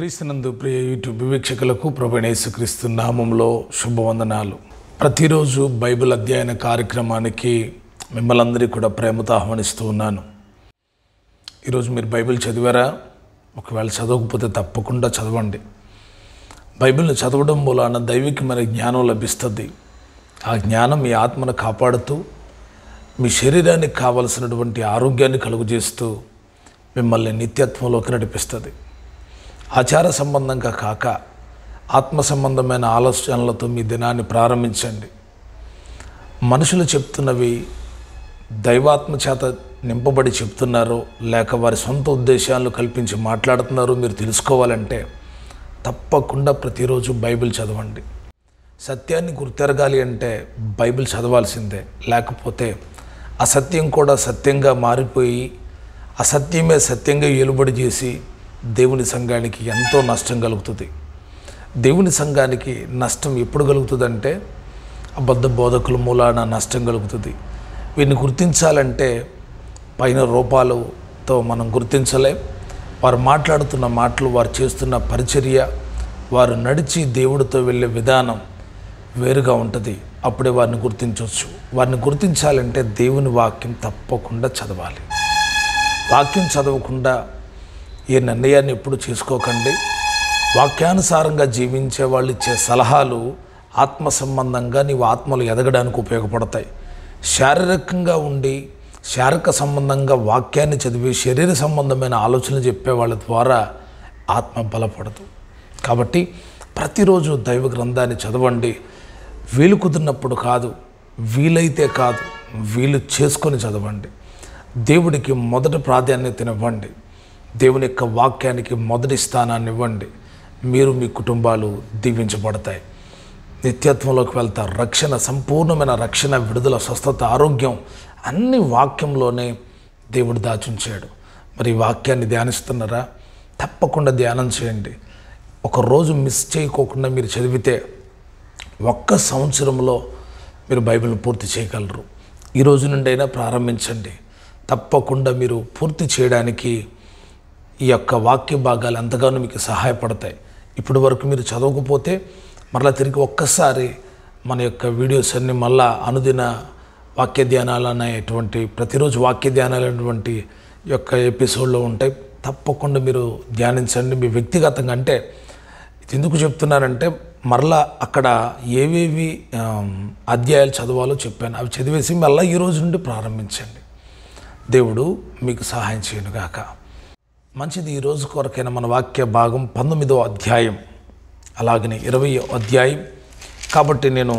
క్రీస్తునందు ప్రియ యూట్యూబ్ వీక్షకులకు ప్రభువైన యేసుక్రీస్తు నామములో శుభవందనాలు. ప్రతిరోజు బైబిల్ అధ్యయన కార్యక్రమానికి మిమ్మల్ని అందరికీ కూడా ప్రేమతో ఆహ్వానిస్తూ ఉన్నాను. ఈరోజు మీరు బైబిల్ చదివారా? ఒకవేళ చదవకపోతే తప్పకుండా చదవండి. బైబిల్ని చదవడం మూలాన దైవికమైన జ్ఞానం లభిస్తుంది. ఆ జ్ఞానం మీ ఆత్మను కాపాడుతూ మీ శరీరానికి కావలసినటువంటి ఆరోగ్యాన్ని కలుగజేస్తూ మిమ్మల్ని నిత్యత్వంలోకి నడిపిస్తుంది. ఆచార సంబంధంగా కాక ఆత్మ సంబంధమైన ఆలోచనలతో మీ దినాన్ని ప్రారంభించండి. మనుషులు చెప్తున్నవి దైవాత్మ చేత నింపబడి చెప్తున్నారో లేక వారి సొంత ఉద్దేశాలను కల్పించి మాట్లాడుతున్నారో మీరు తెలుసుకోవాలంటే తప్పకుండా ప్రతిరోజు బైబిల్ చదవండి. సత్యాన్ని గుర్తెరగాలి అంటే బైబిల్ చదవాల్సిందే. లేకపోతే అసత్యం కూడా సత్యంగా మారిపోయి అసత్యమే సత్యంగా ఏలుబడి చేసి దేవుని సంఘానికి ఎంతో నష్టం కలుగుతుంది. దేవుని సంఘానికి నష్టం ఎప్పుడు కలుగుతుందంటే అబద్ధ బోధకుల మూలాన నష్టం కలుగుతుంది. వీరిని గుర్తించాలంటే పైన రూపాలతో మనం గుర్తించలేం. వారు మాట్లాడుతున్న మాటలు, వారు చేస్తున్న పరిచర్య, వారు నడిచి దేవుడితో వెళ్ళే విధానం వేరుగా ఉంటుంది. అప్పుడే వారిని గుర్తించవచ్చు. వారిని గుర్తించాలంటే దేవుని వాక్యం తప్పకుండా చదవాలి. వాక్యం చదవకుండా ఏ నిర్ణయాన్ని ఎప్పుడు చేసుకోకండి. వాక్యానుసారంగా జీవించే వాళ్ళు ఇచ్చే సలహాలు ఆత్మ సంబంధంగా నీవు ఆత్మలు ఎదగడానికి ఉపయోగపడతాయి. శారీరకంగా ఉండి శారీరక సంబంధంగా వాక్యాన్ని చదివి శరీర సంబంధమైన ఆలోచనలు చెప్పే వాళ్ళ ద్వారా ఆత్మ బలపడదు. కాబట్టి ప్రతిరోజు దైవ గ్రంథాన్ని చదవండి. వీలు కుదిరినప్పుడు కాదు, వీలైతే కాదు, వీలు చేసుకొని చదవండి. దేవుడికి మొదటి ప్రాధాన్యతనివ్వండి. దేవుని యొక్క వాక్యానికి మొదటి స్థానాన్ని ఇవ్వండి. మీరు మీ కుటుంబాలు దీవించబడతాయి. నిత్యత్వంలోకి వెళ్తారు. రక్షణ, సంపూర్ణమైన రక్షణ, విడుదల, స్వస్థత, ఆరోగ్యం అన్ని వాక్యంలోనే దేవుడు దాచుంచాడు. మరి ఈ వాక్యాన్ని ధ్యానిస్తున్నారా? తప్పకుండా ధ్యానం చేయండి. ఒకరోజు మిస్ చేయకోకుండా మీరు చదివితే 1 సంవత్సరంలో మీరు బైబిల్ పూర్తి చేయగలరు. ఈ రోజు నుండి అయినా ప్రారంభించండి. తప్పకుండా మీరు పూర్తి చేయడానికి ఈ యొక్క వాక్య భాగాలు ఎంతగానో మీకు సహాయపడతాయి. ఇప్పటి వరకు మీరు చదవకపోతే మరలా తిరిగి ఒక్కసారి మన యొక్క వీడియోస్ అన్నీ మళ్ళా అనుదిన వాక్య ధ్యానాలు అనేటువంటి ప్రతిరోజు వాక్య ధ్యానాలు అనేటువంటి యొక్క ఎపిసోడ్లో ఉంటాయి. తప్పకుండా మీరు ధ్యానించండి. మీ వ్యక్తిగతంగా అంటే ఇది ఎందుకు చెప్తున్నానంటే మరలా అక్కడ ఏవేవి అధ్యాయాలు చదవాలో చెప్పాను. అవి చదివేసి మళ్ళీ ఈ రోజు నుండి ప్రారంభించండి. దేవుడు మీకు సహాయం చేయనుగాక. మంచిది. ఈరోజు కొరకైన మన వాక్య భాగం 19వ అధ్యాయం, అలాగనే 20వ అధ్యాయం. కాబట్టి నేను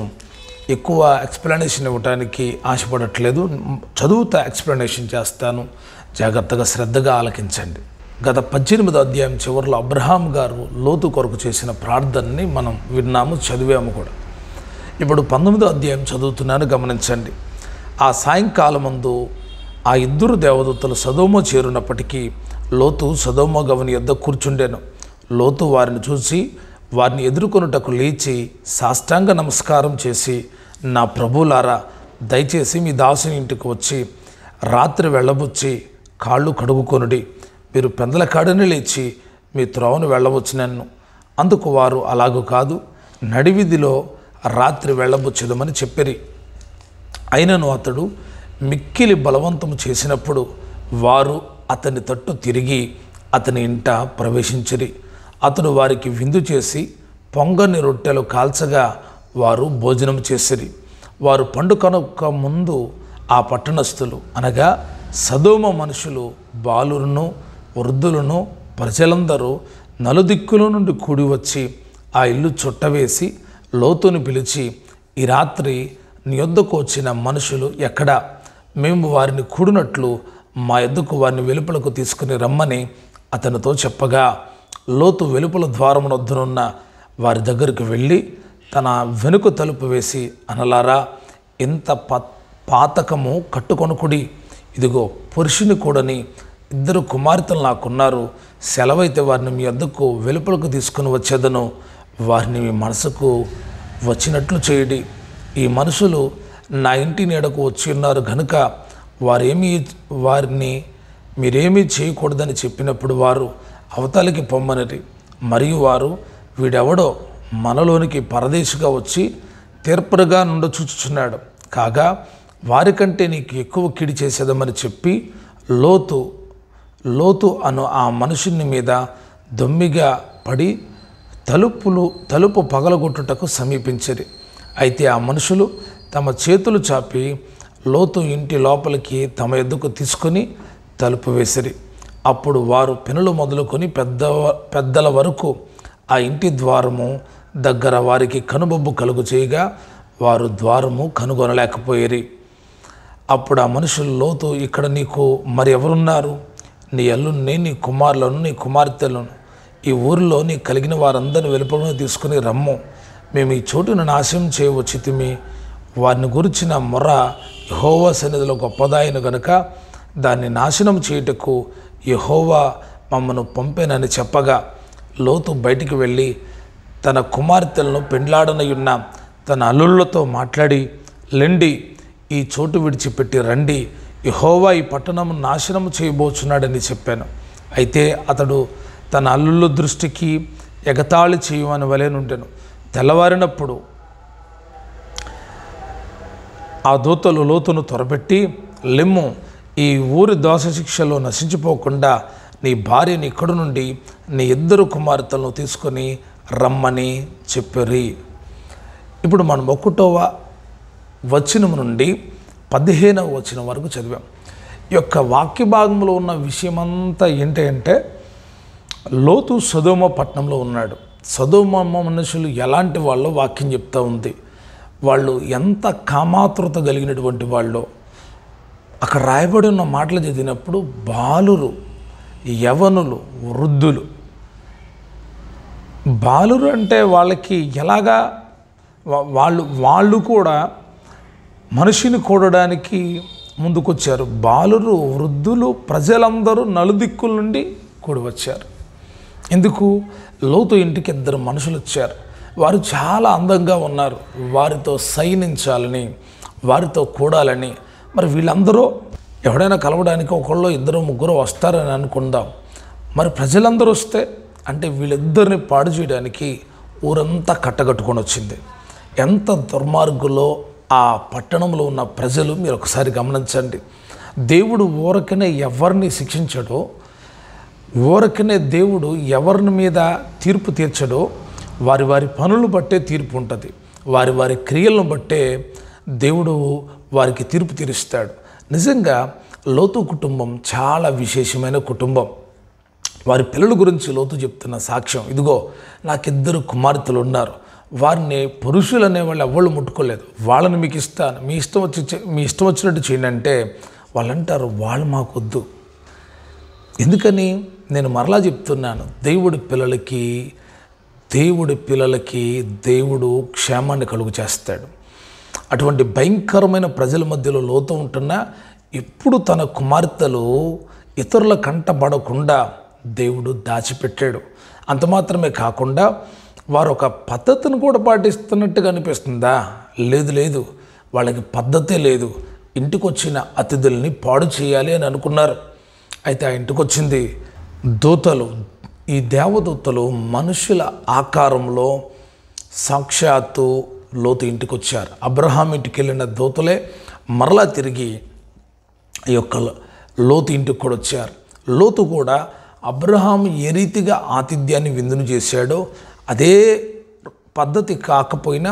ఎక్కువ ఎక్స్ప్లెనేషన్ ఇవ్వడానికి ఆశపడట్లేదు. చదువుతా ఎక్స్ప్లెనేషన్ చేస్తాను. జాగ్రత్తగా శ్రద్ధగా ఆలకించండి. గత 18వ అధ్యాయం చివరిలో అబ్రహాం గారు లోతు కొరకు చేసిన ప్రార్థనని మనం విన్నాము, చదివాము కూడా. ఇప్పుడు 19వ అధ్యాయం చదువుతున్నాను, గమనించండి. ఆ సాయంకాలమందు ఆ 2 దేవదూతలు సొదొమ చేరునప్పటికీ లోతు సొదొమ గవని యొద్ద కూర్చుండెను. లోతు వారిని చూసి వారిని ఎదుర్కొనుటకు లేచి సాష్టాంగ నమస్కారం చేసి, నా ప్రభువులారా, దయచేసి మీ దాసుని ఇంటికి వచ్చి రాత్రి వెళ్ళబుచ్చి కాళ్ళు కడుగుకొనుడి. మీరు పెందల కాడనే లేచి మీ త్రోవను వెళ్ళవచ్చునన్ను. అందుకు వారు, అలాగూ కాదు, నడివిధిలో రాత్రి వెళ్ళబుచ్చదమని చెప్పిరి. అయినను అతడు మిక్కిలి బలవంతము చేసినప్పుడు వారు అతని తట్టు తిరిగి అతని ఇంట ప్రవేశించిరి. అతడు వారికి విందు చేసి పొంగని రొట్టెలు కాల్చగా వారు భోజనం చేసిరి. వారు పండుకొనక ముందు ఆ పట్టణస్థులు, అనగా సొదొమ మనుషులు, బాలులను, వృద్ధులను, ప్రజలందరూ నలుదిక్కుల నుండి కూడి వచ్చి ఆ ఇల్లు చుట్టవేసి లోతుని పిలిచి, ఈ రాత్రి నీ యొద్దకు వచ్చిన మనుషులు ఎక్కడా? మేము వారిని కూడినట్లు మా యొద్దకు వారిని వెలుపలకు తీసుకుని రమ్మని అతనితో చెప్పగా, లోతు వెలుపల ద్వారం వద్దనున్న వారి దగ్గరికి వెళ్ళి తన వెనుక తలుపు వేసి, అనలారా, ఇంత పాతకము కట్టుకొనుకుడి. ఇదిగో పురుషుని కూడని 2 కుమార్తెలు నాకున్నారు. సెలవైతే వారిని మీ యొద్దకు వెలుపలకు తీసుకుని వచ్చేదను. వారిని మీ మనసుకు వచ్చినట్లు చేయుడి. ఈ మనుషులు నా ఇంటి నీడకు వచ్చి ఉన్నారు కనుక వారిని మీరేమీ చేయకూడదని చెప్పినప్పుడు వారు అవతలికి పొమ్మనిరి. మరియు వారు, వీడెవడో మనలోనికి పరదేశిగా వచ్చి తీర్పరుగా నుండి చూచుచున్నాడు, కాగా వారికంటే నీకు ఎక్కువ కీడు చేసేదమని చెప్పి లోతు అను ఆ మనుషుని మీద దొమ్మిగా పడి తలుపు పగలగొట్టుటకు సమీపించిరి. అయితే ఆ మనుషులు తమ చేతులు చాపి లోతు ఇంటి లోపలికి తమ ఎద్దుకు తీసుకొని తలుపు వేసిరి. అప్పుడు వారు పినులు మొదలుకొని పెద్దల వరకు ఆ ఇంటి ద్వారము దగ్గర వారికి కనుబొబ్బు కలుగు చేయగా వారు ద్వారము కనుగొనలేకపోయిరి. అప్పుడు ఆ మనుషులు లోతు, ఇక్కడ నీకు మరి ఎవరున్నారు? నీ అల్లుని, నీ కుమారులను, నీ కుమార్తెలను, ఈ ఊరిలో నీ కలిగిన వారందరిని వెలుపలను తీసుకుని రమ్ము. మేము ఈ చోటును నాశనం చేయవచ్చితిమి. వారిని గురించిన మొర యెహోవా సన్నిధిలో గొప్పదాయను గనుక దాన్ని నాశనం చేయుటకు యెహోవా మమ్మను పంపేనని చెప్పగా లోతు బయటికి వెళ్ళి తన కుమార్తెలను పెండ్లాడనయున్న తన అల్లుళ్ళతో మాట్లాడి, లెండి, ఈ చోటు విడిచిపెట్టి రండి, యెహోవా ఈ పట్టణము నాశనము చేయబోచున్నాడని చెప్పాను. అయితే అతడు తన అల్లుళ్ళ దృష్టికి ఎగతాళి చేయమని వలెనుండెను. తెల్లవారినప్పుడు ఆ దూతలు లోతును త్వరపెట్టి, లెమ్ము, ఈ ఊరి దోషశిక్షలో నశించిపోకుండా నీ భార్యని ఇక్కడి నుండి నీ 2 కుమార్తెలను తీసుకొని రమ్మని చెప్పిరి. ఇప్పుడు మనం 1వ వచనం నుండి 15వ వచనం వరకు చదివాం. ఈ యొక్క వాక్య భాగంలో ఉన్న విషయమంతా ఏంటంటే, లోతు సొదొమ పట్టణంలో ఉన్నాడు. సొదొమ మనుషులు ఎలాంటి వాళ్ళో వాక్యం చెప్తూ ఉంది. వాళ్ళు ఎంత కామాతృత కలిగినటువంటి వాళ్ళు. అక్కడ రాయబడి ఉన్న మాటలు చదివినప్పుడు బాలురు, యవనులు, వృద్ధులు. బాలురు అంటే వాళ్ళకి ఎలాగా వాళ్ళు కూడా మనిషిని కూడడానికి ముందుకొచ్చారు. బాలురు, వృద్ధులు, ప్రజలందరూ నలుదిక్కుల నుండి కూడి వచ్చారు. ఎందుకు? లోతు ఇంటికి 2 మనుషులు వచ్చారు. వారు చాలా అందంగా ఉన్నారు. వారితో సైనించాలని, వారితో కూడాలని. మరి వీళ్ళందరూ ఎవడైనా కలవడానికి 1, 2, 3 వస్తారని అనుకుందాం. మరి ప్రజలందరూ వస్తే అంటే వీళ్ళిద్దరిని పాడు చేయడానికి ఊరంతా కట్టగట్టుకొని వచ్చింది. ఎంత దుర్మార్గులో ఆ పట్టణంలో ఉన్న ప్రజలు మీరు ఒకసారి గమనించండి. దేవుడు ఊరకనే ఎవరిని శిక్షించడో, ఊరకనే దేవుడు ఎవరిని మీద తీర్పు తీర్చడో, వారి వారి పనులను బట్టే తీర్పు ఉంటుంది. వారి వారి క్రియలను బట్టే దేవుడు వారికి తీర్పు తీరుస్తాడు. నిజంగా లోతు కుటుంబం చాలా విశేషమైన కుటుంబం. వారి పిల్లల గురించి లోతు చెప్తున్న సాక్ష్యం, ఇదిగో నాకు 2 కుమార్తెలు ఉన్నారు, వారిని పురుషులు అనేవాళ్ళు ఎవరు ముట్టుకోలేదు, వాళ్ళని మీకు ఇస్తాను, మీ ఇష్టం వచ్చినట్టు చేయండి అంటే వాళ్ళు అంటారు, వాళ్ళు మాకొద్దు. ఎందుకని? నేను మరలా చెప్తున్నాను, దేవుడి పిల్లలకి దేవుడు క్షేమాన్ని కలుగు చేస్తాడు. అటువంటి భయంకరమైన ప్రజల మధ్యలో లోతు ఉంటున్నా ఇప్పుడు తన కుమార్తెలు ఇతరుల కంటపడకుండా దేవుడు దాచిపెట్టాడు. అంత మాత్రమే కాకుండా వారు ఒక పద్ధతిని కూడా పాటిస్తున్నట్టుగా అనిపిస్తుందా? లేదు, వాళ్ళకి పద్ధతే లేదు. ఇంటికి వచ్చిన అతిథుల్ని పాడు చేయాలి అని అనుకున్నారు. అయితే ఆ ఇంటికి వచ్చింది దూతలు. ఈ దేవదూతలు మనుషుల ఆకారంలో సాక్షాత్తు లోతు ఇంటికి వచ్చారు. అబ్రహాం ఇంటికి వెళ్ళిన దూతలే మరలా తిరిగి ఈ యొక్క లోతు ఇంటికి కూడా వచ్చారు. లోతు కూడా అబ్రహాం ఏ రీతిగా ఆతిథ్యాన్ని విందును చేశాడో అదే పద్ధతి కాకపోయినా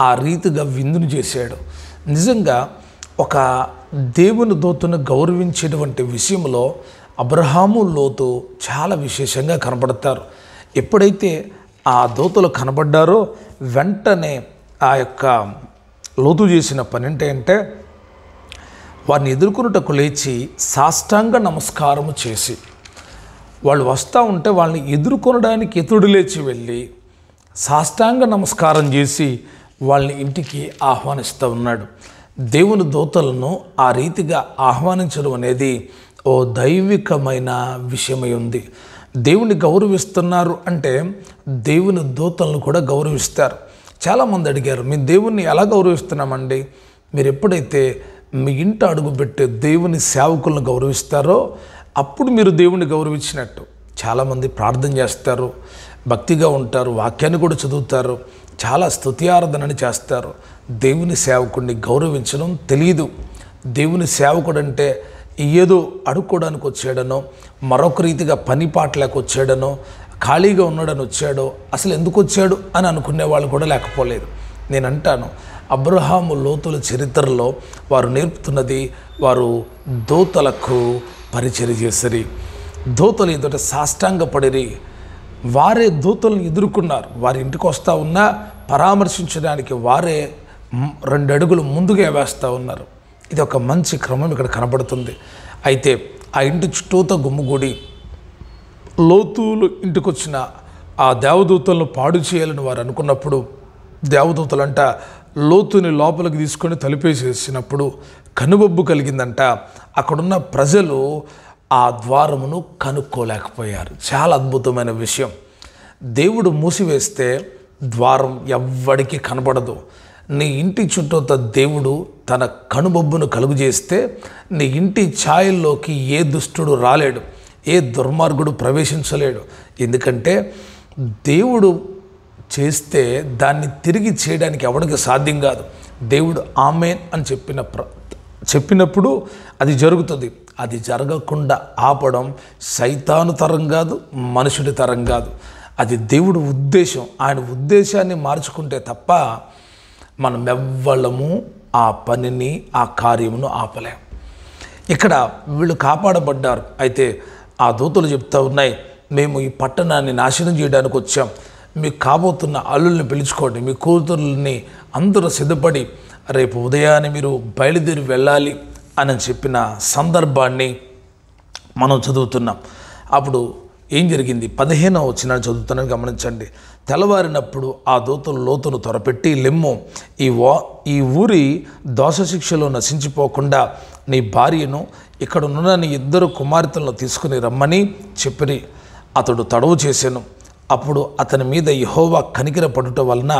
ఆ రీతిగా విందును చేశాడు. నిజంగా ఒక దేవుని దూతను గౌరవించేటువంటి విషయంలో అబ్రహాము, లోతు చాలా విశేషంగా కనబడతారు. ఎప్పుడైతే ఆ దూతలు కనబడ్డారో వెంటనే ఆ యొక్క లోతు చేసిన పని ఏంటంటే వారిని ఎదుర్కొనుటకు లేచి సాష్టాంగ నమస్కారము చేసి, వాళ్ళు వస్తూ ఉంటే వాళ్ళని ఎదుర్కొనడానికి ఎదురు లేచి వెళ్ళి సాష్టాంగ నమస్కారం చేసి వాళ్ళని ఇంటికి ఆహ్వానిస్తూ ఉన్నాడు. దేవుని దూతలను ఆ రీతిగా ఆహ్వానించడం అనేది ఓ దైవికమైన విషయమై ఉంది. దేవుని గౌరవిస్తున్నారు అంటే దేవుని దూతలను కూడా గౌరవిస్తారు. చాలామంది అడిగారు, మేము దేవుణ్ణి ఎలా గౌరవిస్తున్నామండి? మీరు ఎప్పుడైతే మీ ఇంట అడుగుపెట్టే దేవుని సేవకులను గౌరవిస్తారో అప్పుడు మీరు దేవుణ్ణి గౌరవించినట్టు. చాలామంది ప్రార్థన చేస్తారు, భక్తిగా ఉంటారు, వాక్యాన్ని కూడా చదువుతారు, చాలా స్తుతి చేస్తారు. దేవుని సేవకుడిని గౌరవించడం తెలియదు. దేవుని సేవకుడు అంటే ఏదో అడుక్కోవడానికి వచ్చాడనో, మరొక రీతిగా పని పాటలకు వచ్చాడనో, ఖాళీగా ఉన్నాడని వచ్చాడో, అసలు ఎందుకు వచ్చాడు అని అనుకునే వాళ్ళు కూడా లేకపోలేదు. నేను అంటాను, అబ్రహాము లోతుల చరిత్రలో వారు నేర్పుతున్నది, వారు దూతలకు పరిచర్య చేసిరి, దూతలు ఎదుట సాష్టాంగపడిరి, వారే దూతలను ఎదుర్కొన్నారు. వారి ఇంటికి వస్తూ ఉన్నా పరామర్శించడానికి వారే 2 అడుగులు ముందుగా వేస్తూ ఉన్నారు. ఇది ఒక మంచి క్రమం ఇక్కడ కనబడుతుంది. అయితే ఆ ఇంటి చుట్టూతో గుమ్ముగూడి లోతులు ఇంటికి వచ్చిన ఆ దేవదూతలను పాడు చేయాలని వారు అనుకున్నప్పుడు, దేవదూతలంట లోతుని లోపలికి తీసుకొని తలుపేసేసినప్పుడు కనుబొబ్బు కలిగిందంట. అక్కడున్న ప్రజలు ఆ ద్వారమును కనుక్కోలేకపోయారు. చాలా అద్భుతమైన విషయం. దేవుడు మూసివేస్తే ద్వారం ఎవ్వడికి కనబడదు. నీ ఇంటి చుట్టూతో దేవుడు తన కనుబొబ్బును కలుగు చేస్తే నీ ఇంటి ఛాయల్లోకి ఏ దుష్టుడు రాలేడు, ఏ దుర్మార్గుడు ప్రవేశించలేడు. ఎందుకంటే దేవుడు చేస్తే దాన్ని తిరిగి చేయడానికి ఎవరికి సాధ్యం కాదు. దేవుడు ఆమేన్ అని చెప్పినప్పుడు అది జరుగుతుంది. అది జరగకుండా ఆపడం సైతాను తరం కాదు, మనుషుడి తరం కాదు. అది దేవుడు ఉద్దేశం. ఆయన ఉద్దేశాన్ని మార్చుకుంటే తప్ప మనం ఎవ్వళ్ళము ఆ పనిని, ఆ కార్యమును ఆపలేం. ఇక్కడ వీళ్ళు కాపాడబడ్డారు. అయితే ఆ దూతలు చెప్తా ఉన్నాయి, మేము ఈ పట్టణాన్ని నాశనం చేయడానికి వచ్చాం, మీకు కాబోతున్న అల్లుల్ని పిలుచుకోండి, మీ కూతుర్లని అందరూ సిద్ధపడి రేపు ఉదయాన్నే మీరు బయలుదేరి వెళ్ళాలి అని చెప్పిన సందర్భాన్ని మనం చదువుతున్నాం. అప్పుడు ఏం జరిగింది? 15వ వచనాన్ని చదువుతున్నాను, గమనించండి. తెల్లవారినప్పుడు ఆ దూతలు లోతును త్వరపెట్టి, లెమ్ము, ఈ ఊరి దోషశిక్షలో నశించిపోకుండా నీ భార్యను, ఇక్కడున్న నీ 2 కుమార్తెలను తీసుకుని రమ్మని చెప్పి అతడు తడవు చేశాను. అప్పుడు అతని మీద యెహోవా కనికర పడుట వలన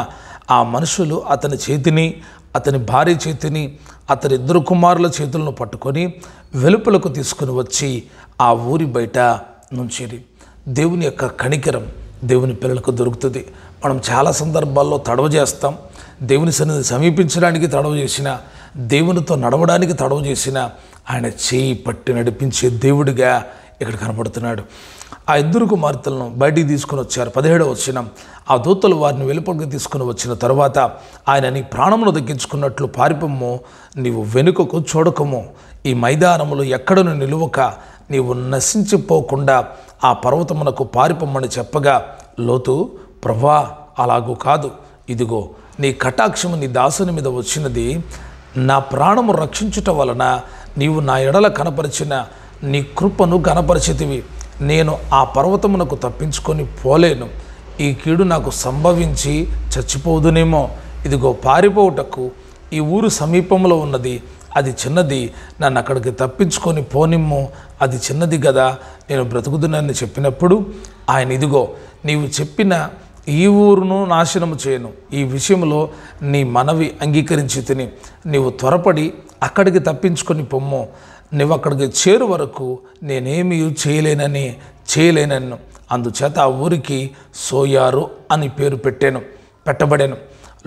ఆ మనుషులు అతని చేతిని, అతని భార్య చేతిని, అతని 2 కుమారుల చేతులను పట్టుకొని వెలుపలకు తీసుకుని వచ్చి ఆ ఊరి బయట నుంచిరి. దేవుని యొక్క కనికరం దేవుని పిల్లలకు దొరుకుతుంది. మనం చాలా సందర్భాల్లో తడవ చేస్తాం. దేవుని సన్నిధిని సమీపించడానికి తడవ చేసిన, దేవునితో నడవడానికి తడవ చేసిన, ఆయన చేయి పట్టి నడిపించే దేవుడిగా ఇక్కడ కనబడుతున్నాడు. ఆ 2 కుమార్తెలను బయటికి తీసుకుని వచ్చారు. 17వ వచనం, ఆ దూతలు వారిని వెలుపలికి తీసుకుని వచ్చిన తర్వాత ఆయన నీ ప్రాణమును దక్కించుకున్నట్లు పారిపోము, నీవు వెనుకకు చూడకము, ఈ మైదానములు ఎక్కడను నిలువక నీవు నశించిపోకుండా ఆ పర్వతమునకు పారిపోమని చెప్పగా, లోతు, ప్రభువా, అలాగూ కాదు, ఇదిగో నీ కటాక్షము నీ దాసుని మీద వచ్చినది, నా ప్రాణము రక్షించుట వలన నీవు నా ఎడల కనపరిచిన నీ కృపను కనపరిచితివి. నేను ఆ పర్వతమునకు తప్పించుకొని పోలేను, ఈ కీడు నాకు సంభవించి చచ్చిపోదునేమో. ఇదిగో పారిపోవుటకు ఈ ఊరు సమీపంలో ఉన్నది, అది చిన్నది, నన్ను అక్కడికి తప్పించుకొని పోనిమ్ము, అది చిన్నది కదా, నేను బ్రతుకుదునని చెప్పినప్పుడు ఆయన, ఇదిగో నీవు చెప్పిన ఈ ఊరును నాశనము చేయను, ఈ విషయంలో నీ మనవి అంగీకరించి తిని నీవు త్వరపడి అక్కడికి తప్పించుకొని పొమ్ము, నువ్వు అక్కడికి చేరు వరకు నేనేమీ చేయలేనన్ను. అందుచేత ఆ ఊరికి సోయారు అని పేరు పెట్టబడాను.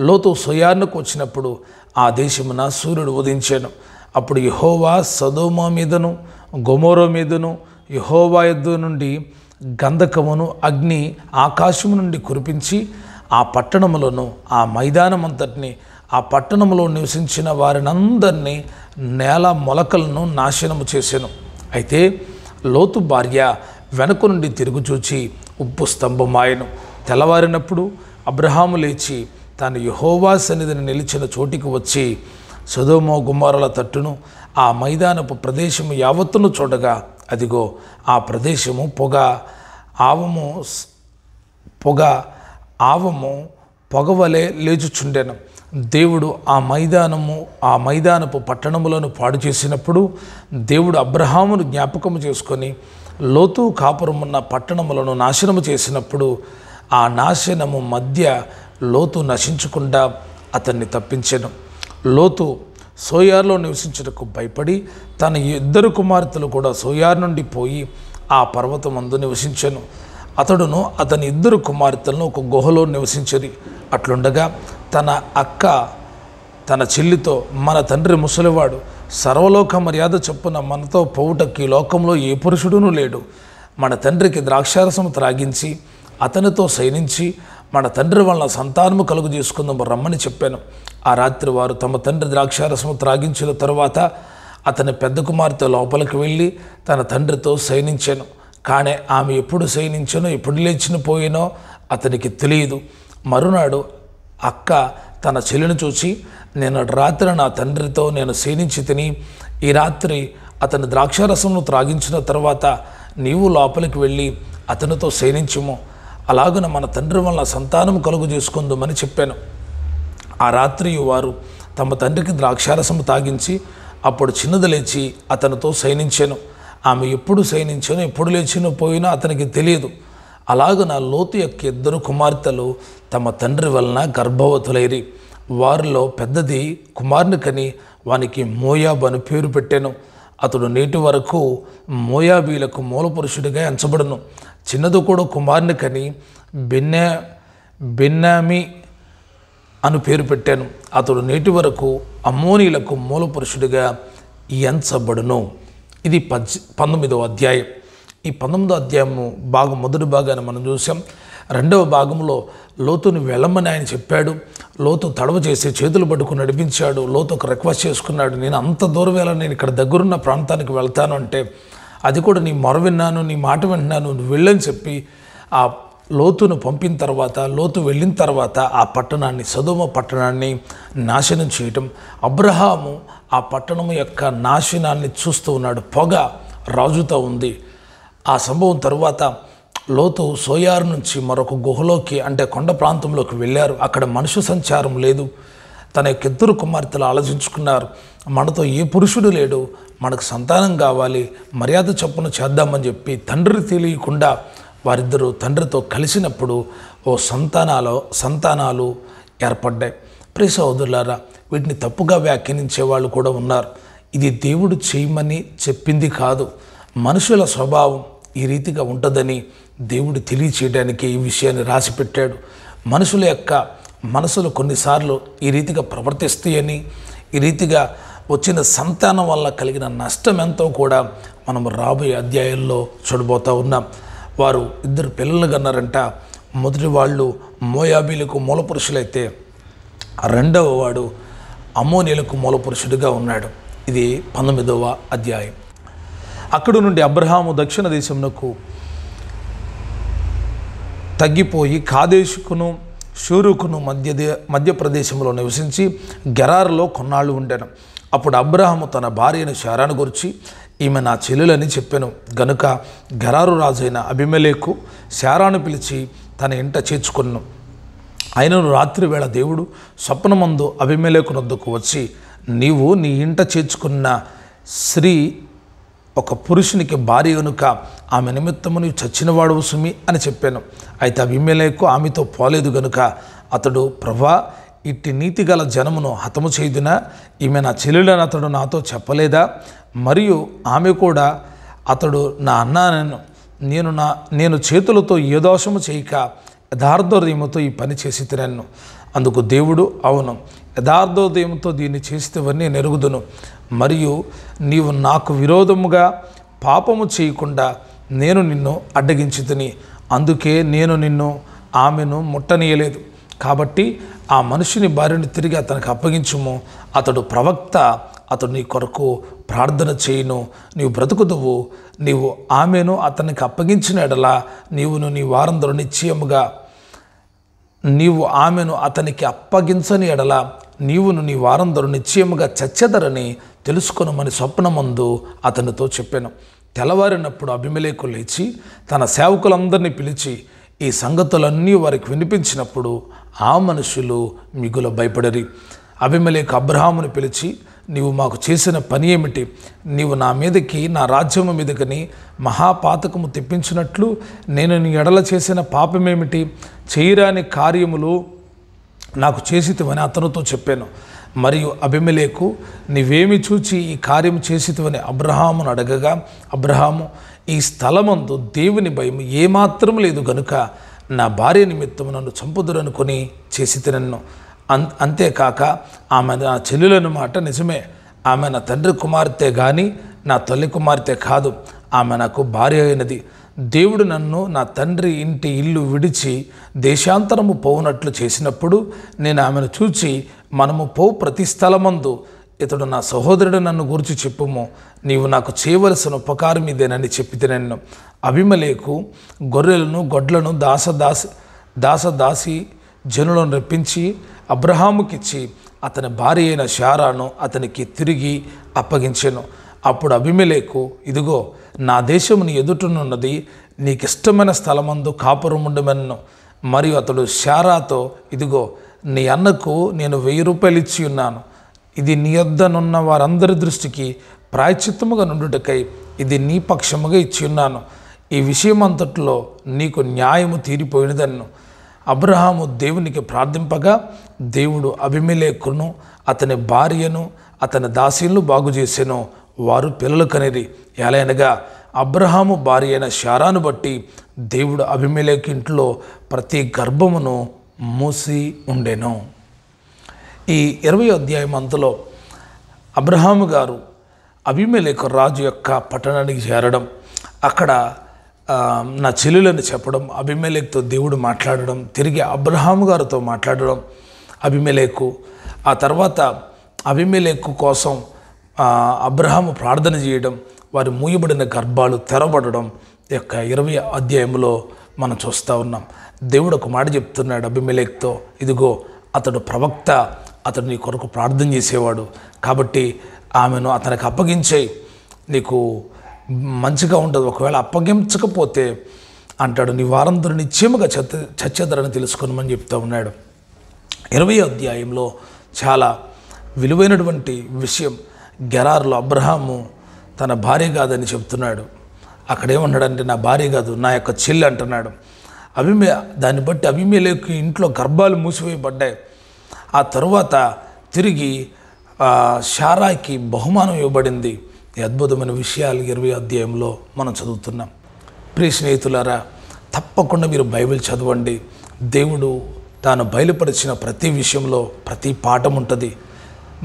లోతు సోయారుకు వచ్చినప్పుడు ఆ దేశమున సూర్యుడు ఉదయించాను. అప్పుడు యెహోవా సొదొమ మీదను గొమొర్రా మీదను యెహోవా యొద్ద నుండి గంధకమును అగ్ని ఆకాశము నుండి కురిపించి ఆ పట్టణములను, ఆ మైదానమంతటిని, ఆ పట్టణంలో నివసించిన వారినందరినీ, నేల మొలకలను నాశనము చేశాను. అయితే లోతు భార్య వెనక నుండి తిరుగు చూచి ఉప్పు స్తంభమాయను. తెల్లవారినప్పుడు అబ్రహాము లేచి తాను యెహోవా సన్నిధిని నిలిచిన చోటికి వచ్చి సొదొమ గొమొర్రాల తట్టును, ఆ మైదానపు ప్రదేశము యావత్తును చూడగా, అదిగో ఆ ప్రదేశము పొగవలే లేచుచుండెను. దేవుడు ఆ మైదానపు పట్టణములను పాడు చేసినప్పుడు దేవుడు అబ్రహామును జ్ఞాపకము చేసుకొని లోతు కాపురమున్న పట్టణములను నాశనము చేసినప్పుడు ఆ నాశనము మధ్య లోతు నశించకుండా అతన్ని తప్పించెను. లోతు సోయారులో నివసించుటకు భయపడి తన 2 కుమార్తెలు కూడా సోయారు నుండి పోయి ఆ పర్వతమందు నివసించెను. అతడును అతని 2 కుమార్తెలను ఒక గుహలో నివసించిరి. అట్లుండగా తన అక్క తన చెల్లితో, మన తండ్రి ముసలివాడు, సర్వలోక మర్యాద చొప్పున మనతో పోవుటకి ఈ లోకంలో ఏ పురుషుడునూ లేడు. మన తండ్రికి ద్రాక్షారసము త్రాగించి అతనితో శయనించి మన తండ్రి వలన సంతానము కలుగు చేసుకుందాము రమ్మని చెప్పాను. ఆ రాత్రి వారు తమ తండ్రి ద్రాక్షారసము త్రాగించిన తరువాత అతని పెద్ద కుమార్తె లోపలికి వెళ్ళి తన తండ్రితో శయనించాను. కానీ ఆమె ఎప్పుడు శయనించానో ఎప్పుడు లేచిన పోయినో అతనికి తెలియదు. మరునాడు అక్క తన చెల్లిని చూసి, నేను రాత్రి నా తండ్రితో నేను శయనించి తిని ఈ రాత్రి అతని ద్రాక్షారసమును త్రాగించిన తర్వాత నీవు లోపలికి వెళ్ళి అతనితో శయనించుము, అలాగున మన తండ్రి వలన సంతానం కలుగు చేసుకుందామని చెప్పాను. ఆ రాత్రి వారు తమ తండ్రికి ద్రాక్షారసము తాగించి అప్పుడు చిన్నది లేచి అతనితో శయనించాను. ఆమె ఎప్పుడు శయనించానో ఎప్పుడు లేచినో పోయినో అతనికి తెలియదు. అలాగున లోతు యొక్క 2 కుమార్తెలు తమ తండ్రి వలన గర్భవతులైరి. వారిలో పెద్దది కుమారుని కని వానికి మోయాబు అని పేరు పెట్టాను. అతడు నేటి వరకు మోయాబీలకు మూలపురుషుడిగా ఎంచబడును. చిన్నది కూడా కుమారుని కని బెన్యామి అని పేరు పెట్టాను. అతడు నేటి వరకు అమ్మోనీలకు మూలపురుషుడిగా ఎంచబడును. ఇది 19వ అధ్యాయం. ఈ 19వ అధ్యాయము మొదటి భాగాన్ని మనం చూసాం. 2వ భాగంలో లోతుని వెళ్ళమని ఆయన చెప్పాడు. లోతు తడవ చేసి చేతులు పట్టుకుని నడిపించాడు. లోతు ఒక రిక్వెస్ట్ చేసుకున్నాడు, నేను అంత దూరం వెళ్ళాను, నేను ఇక్కడ దగ్గరున్న ప్రాంతానికి వెళ్తాను అంటే, అది కూడా నీ మొర విన్నాను, నీ మాట వింటున్నాను, నువ్వు వెళ్ళని చెప్పి ఆ లోతును పంపిన తర్వాత, లోతు వెళ్ళిన తర్వాత ఆ పట్టణాన్ని, సొదొమ పట్టణాన్ని నాశనం చేయటం. అబ్రహాము ఆ పట్టణము యొక్క నాశనాన్ని చూస్తూ ఉన్నాడు. పొగ రాజుతో ఉంది. ఆ సంభవం తరువాత లోతు సోయారు నుంచి మరొక గుహలోకి, అంటే కొండ ప్రాంతంలోకి వెళ్ళారు. అక్కడ మనుషు సంచారం లేదు. తన యొక్క 2 కుమార్తెలు ఆలోచించుకున్నారు, మనతో ఏ పురుషుడు లేడు, మనకు సంతానం కావాలి, మర్యాద చొప్పున చేద్దామని చెప్పి తండ్రి తెలియకుండా వారిద్దరూ తండ్రితో కలిసినప్పుడు సంతానాలు ఏర్పడ్డాయి. ప్రియ సహోదరులారా, వీటిని తప్పుగా వ్యాఖ్యానించే వాళ్ళు కూడా ఉన్నారు. ఇది దేవుడు చేయమని చెప్పింది కాదు, మనుషుల స్వభావం ఈ రీతిగా ఉంటుందని దేవుడు తెలియచేయడానికి ఈ విషయాన్ని రాసిపెట్టాడు. మనుషుల యొక్క మనసులు కొన్నిసార్లు ఈ రీతిగా ప్రవర్తిస్తాయని, ఈ రీతిగా వచ్చిన సంతానం వల్ల కలిగిన నష్టం ఎంతో కూడా మనం రాబోయే అధ్యాయంలో చూడబోతూ ఉన్నాం. వారు 2 పిల్లలు కన్నారంట. మొదటి వాళ్ళు మోయాబీలకు మూలపురుషులైతే 2వ వాడు అమ్మోనీలకు మూలపురుషుడిగా ఉన్నాడు. ఇది 19వ అధ్యాయం. అక్కడి నుండి అబ్రహాము దక్షిణ దేశమునకు తగ్గిపోయి కాదేశుకును షూరుకును మధ్య ప్రదేశంలో నివసించి గెరారులో కొన్నాళ్ళు ఉండెను. అప్పుడు అబ్రహాము తన భార్యను శారాను గురించి, ఈమె నా చెల్లెలని చెప్పాను గనుక గెరారు రాజైన అబీమెలెకు శారాను పిలిచి తన ఇంట చేర్చుకొనెను. ఆయనను రాత్రి వేళ దేవుడు స్వప్నమందు అబీమెలెకు వద్దకు వచ్చి, నీవు నీ ఇంట చేర్చుకున్న స్త్రీ ఒక పురుషునికి భార్య కనుక ఆమె నిమిత్తము నీవు చచ్చినవాడవు సుమి అని చెప్పాను. అయితే అబీమెలెకు ఆమెతో పోలేదు గనుక అతడు, ప్రభా, ఇట్టి నీతిగల జనమును హతము చేయుదునా? ఈమె నా చెల్లెలని అతడు నాతో చెప్పలేదా? మరియు ఆమె కూడా, అతడు నా అన్నానను, నేను చేతులతో ఏ దోషము చేయక యథార్థోదయముతో ఈ పని చేసి తినను. అందుకు దేవుడు, అవును, యథార్థోదయంతో దీన్ని చేసేవన్నీ నేను ఎరుగుదును. మరియు నీవు నాకు విరోధముగా పాపము చేయకుండా నేను నిన్ను అడ్డగించుతిని, అందుకే నేను ఆమెను ముట్టనీయలేదు. కాబట్టి ఆ మనుషుని భార్యను తిరిగి అతనికి అప్పగించుము. అతడు ప్రవక్త, అతడు నీ కొరకు ప్రార్థన చేయును, నీవు బ్రతుకుదువు. నీవు ఆమెను అతనికి అప్పగించిన ఎడల నీ వారందరూ నిశ్చయముగా, నీవు ఆమెను అతనికి అప్పగించని ఎడల నీ వారందరూ నిశ్చయముగా చచ్చెదరని తెలుసుకొనమని స్వప్నమందు అతనితో చెప్పాను. తెల్లవారినప్పుడు అబీమెలెకు లేచి తన సేవకులందరినీ పిలిచి ఈ సంగతులన్నీ వారికి వినిపించినప్పుడు ఆ మనుషులు మిగుల భయపడరి. అబీమెలెకు అబ్రహామును పిలిచి, నీవు మాకు చేసిన పని ఏమిటి? నీవు నా మీదకి, నా రాజ్యము మీదకని మహాపాతకము తెప్పించినట్లు నేను నీ ఎడల చేసిన పాపమేమిటి? చేయరాని కార్యములు నాకు చేసితివని అతనితో చెప్పాను. మరియు అబీమెలెకు, నీవేమి చూచి ఈ కార్యం చేసితివని అబ్రహామును అడగగా, అబ్రహాము, ఈ స్థలమందు దేవుని భయం ఏమాత్రం లేదు గనుక నా భార్య నిమిత్తం నన్ను చంపుదురనుకొని చేసి తినను. అంతేకాక ఆమె నా చెల్లెలను మాట నిజమే. ఆమె నా తండ్రి కుమార్తె కానీ నా తల్లి కుమార్తె కాదు. ఆమె నాకు భార్య అయినది. దేవుడు నన్ను నా తండ్రి ఇంటి ఇల్లు విడిచి దేశాంతరము పోవునట్లు చేసినప్పుడు నేను ఆమెను చూచి, మనము ప్రతి స్థలమందు ఇతడు నా సహోదరుడు నన్ను గురించి చెప్పుము, నీవు నాకు చేయవలసిన ఉపకారం ఇదేనని చెప్పి తినను. అబీమెలెకు గొర్రెలను గొడ్లను దాసి జనులను రప్పించి అబ్రహాముకిచ్చి అతని భార్య అయిన శారాను అతనికి తిరిగి అప్పగించెను. అప్పుడు అబీమెలెకు, ఇదిగో నా దేశముని ఎదుటనున్నది, నీకిష్టమైన స్థలమందు కాపురముండమెను. మరియు అతడు శారాతో, ఇదిగో నీ అన్నకు నేను 1000 రూపాయలు ఇచ్చి ఉన్నాను. ఇది నీ యొద్దనున్న వారందరి దృష్టికి ప్రాయశ్చిత్తముగా నుండుటకై ఇది నీ పక్షముగా ఇచ్చి ఉన్నాను. ఈ విషయమంతట్లో నీకు న్యాయము తీరిపోయినదన్ను. అబ్రహాము దేవునికి ప్రార్థింపగా దేవుడు అబీమెలెకును అతని భార్యను అతని దాసీలను బాగు చేసెను. వారు పిల్లలు కనిరి. ఎలాగనగా అబ్రహాము భార్య అయిన శారాను బట్టి దేవుడు అబీమెలెకు ఇంట్లో ప్రతి గర్భమును మూసి ఉండెను. ఈ 20వ అధ్యాయం అంతలో అబ్రహాము గారు అబీమెలెకు రాజు యొక్క పట్టణానికి చేరడం, అక్కడ నా చెల్లెలని చెప్పడం, అబీమెలెకుతో దేవుడు మాట్లాడడం, తిరిగి అబ్రహాము గారితో మాట్లాడడం, అబీమెలెకు ఆ తర్వాత అబీమెలెకు కోసం అబ్రహాము ప్రార్థన చేయడం, వారి మూయబడిన గర్భాలు తెరవబడడం యొక్క 20వ అధ్యాయంలో మనం చూస్తూ ఉన్నాం. దేవుడు ఒక మాట చెప్తున్నాడు అబీమెలెకుతో, ఇదిగో అతడు ప్రవక్త, అతడు నీ కొరకు ప్రార్థన చేసేవాడు, కాబట్టి ఆమెను అతనికి అప్పగించేయి, నీకు మంచిగా ఉంటుంది. ఒకవేళ అప్పగించకపోతే అంటాడు, నీ వారందరూ నిశ్చయముగా చచ్చేదరని తెలుసుకోనమని చెప్తూ ఉన్నాడు. 20వ అధ్యాయంలో చాలా విలువైనటువంటి విషయం. గెరారులో అబ్రహాము తన భార్య కాదని చెప్తున్నాడు. అక్కడేమన్నాడంటే నా భార్య కాదు, నా యొక్క చెల్లి అంటున్నాడు. దాన్ని బట్టి అబీమెలెకు ఇంట్లో గర్భాలు మూసివేయబడ్డాయి. ఆ తరువాత తిరిగి శారాకి బహుమానం ఇవ్వబడింది. ఈ అద్భుతమైన విషయాలు 20వ అధ్యాయంలో మనం చదువుతున్నాం. ప్రియ స్నేహితులారా, తప్పకుండా మీరు బైబిల్ చదవండి. దేవుడు తాను బయలుపరిచిన ప్రతి విషయంలో ప్రతి పాఠం ఉంటుంది.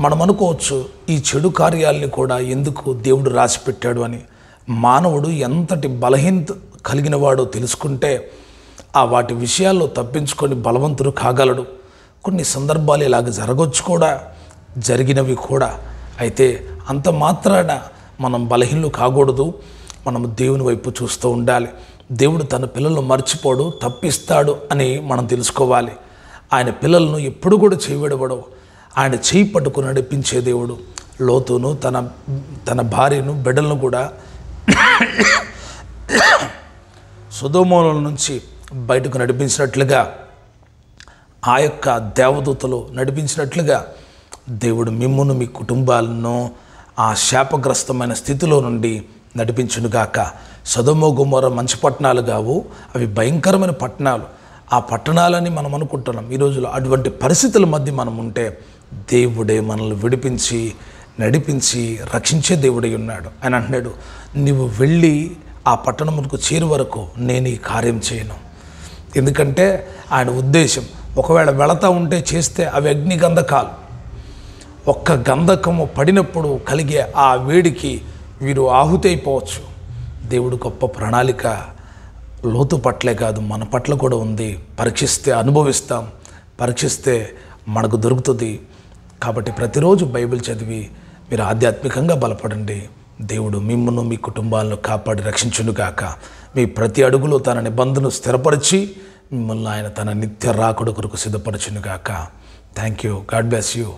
మనం అనుకోవచ్చు ఈ చెడు కార్యాలని కూడా ఎందుకు దేవుడు రాసిపెట్టాడు అని. మానవుడు ఎంతటి బలహీనత కలిగిన వాడో తెలుసుకుంటే వాటి విషయాల్లో తప్పించుకొని బలవంతుడు కాగలడు. కొన్ని సందర్భాలు ఇలాగ జరగవచ్చు కూడా, జరిగినవి కూడా. అయితే అంత మాత్రాన మనం బలహీనలు కాకూడదు. మనం దేవుని వైపు చూస్తూ ఉండాలి. దేవుడు తన పిల్లలను మర్చిపోడు, తప్పిస్తాడు అని మనం తెలుసుకోవాలి. ఆయన పిల్లలను ఎప్పుడు కూడా చేయబడవు. ఆయన చేయి పట్టుకుని నడిపించే దేవుడు. లోతును తన భార్యను బిడ్డలను కూడా సొదొమ నుంచి బయటకు నడిపించినట్లుగా, ఆ యొక్క దేవదూతలు నడిపించినట్లుగా దేవుడు మిమ్మును మీ కుటుంబాలను ఆ శాపగ్రస్తమైన స్థితిలో నుండి నడిపించునుగాక. సొదొమ గొమొర్రా మంచి పట్టణాలు కావు, అవి భయంకరమైన పట్టణాలు. ఆ పట్టణాలని మనం అనుకుంటున్నాం. ఈ రోజులో అటువంటి పరిస్థితుల మధ్య మనం ఉంటే దేవుడే మనల్ని విడిపించి నడిపించి రక్షించే దేవుడై ఉన్నాడు. ఆయన అంటున్నాడు, నువ్వు వెళ్ళి ఆ పట్టణముకు చేరు వరకు నేను ఈ కార్యం చేయను. ఎందుకంటే ఆయన ఉద్దేశం, ఒకవేళ వెళతా ఉంటే చేస్తే అవి అగ్ని గంధకాలు. ఒక్క గంధకము పడినప్పుడు కలిగే ఆ వేడికి వీరు ఆహుతి అయిపోవచ్చు. దేవుడు గొప్ప ప్రణాళిక లోతు పట్లే కాదు మన పట్ల కూడా ఉంది. పరీక్షిస్తే అనుభవిస్తాం, పరీక్షిస్తే మనకు దొరుకుతుంది. కాబట్టి ప్రతిరోజు బైబిల్ చదివి మీరు ఆధ్యాత్మికంగా బలపడండి. దేవుడు మిమ్మును మీ కుటుంబాలను కాపాడి రక్షించునుగాక. మీ ప్రతి అడుగులో తన నిబంధనను స్థిరపరిచి మిమ్మల్ని ఆయన తన నిత్య రాకడ కొరకు సిద్ధపరచునుగాక. Thank you. God bless you.